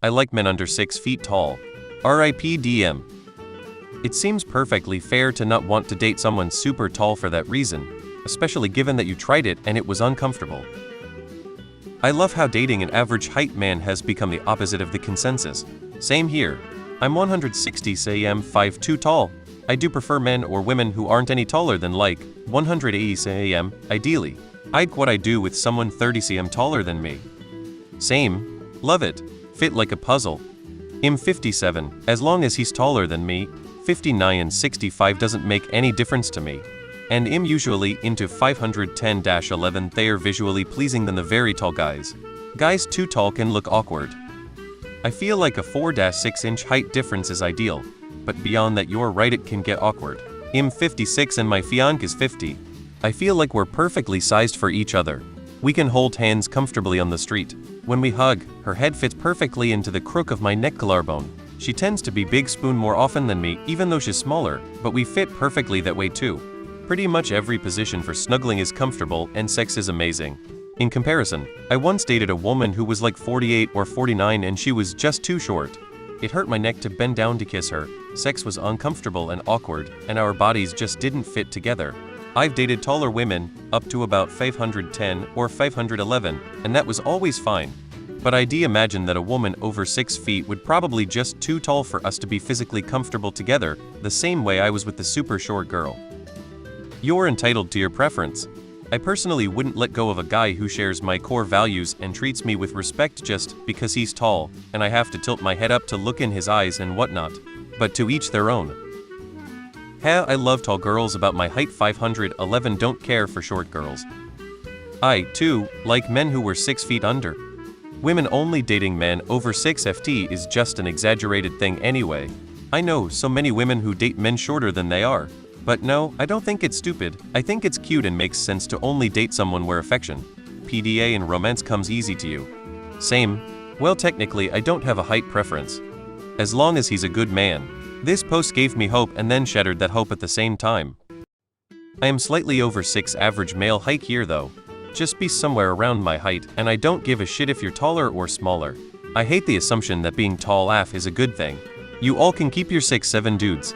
I like men under 6 feet tall. RIP DM. It seems perfectly fair to not want to date someone super tall for that reason, especially given that you tried it and it was uncomfortable. I love how dating an average height man has become the opposite of the consensus. Same here. I'm 160 cm 5'2" tall. I do prefer men or women who aren't any taller than like 180 cm, ideally. I'd what I do with someone 30 cm taller than me. Same. Love it. Fit like a puzzle. I'm 57, as long as he's taller than me. 59 and 65 doesn't make any difference to me. And I'm usually into 510-11. They are visually pleasing than the very tall guys. Guys too tall can look awkward. I feel like a 4-6 inch height difference is ideal, but beyond that you're right, it can get awkward. I'm 56 and my fiancé is 50. I feel like we're perfectly sized for each other. We can hold hands comfortably on the street. When we hug, her head fits perfectly into the crook of my neck collarbone. She tends to be big spoon more often than me, even though she's smaller, but we fit perfectly that way too. Pretty much every position for snuggling is comfortable and sex is amazing. In comparison, I once dated a woman who was like 48 or 49 and she was just too short. It hurt my neck to bend down to kiss her. Sex was uncomfortable and awkward, and our bodies just didn't fit together. I've dated taller women, up to about 510 or 511, and that was always fine. But I'd imagine that a woman over 6 feet would probably just too tall for us to be physically comfortable together, the same way I was with the super short girl. You're entitled to your preference. I personally wouldn't let go of a guy who shares my core values and treats me with respect just because he's tall, and I have to tilt my head up to look in his eyes and whatnot. But to each their own. I love tall girls. About my height 511, don't care for short girls. I, too, like men who were 6 feet under. Women only dating men over 6 ft is just an exaggerated thing anyway. I know so many women who date men shorter than they are. But no, I don't think it's stupid. I think it's cute and makes sense to only date someone where affection, PDA and romance comes easy to you. Same. Well, technically I don't have a height preference. As long as he's a good man. This post gave me hope and then shattered that hope at the same time. I am slightly over 6 average male height here though. Just be somewhere around my height, and I don't give a shit if you're taller or smaller. I hate the assumption that being tall AF is a good thing. You all can keep your 6'7" dudes.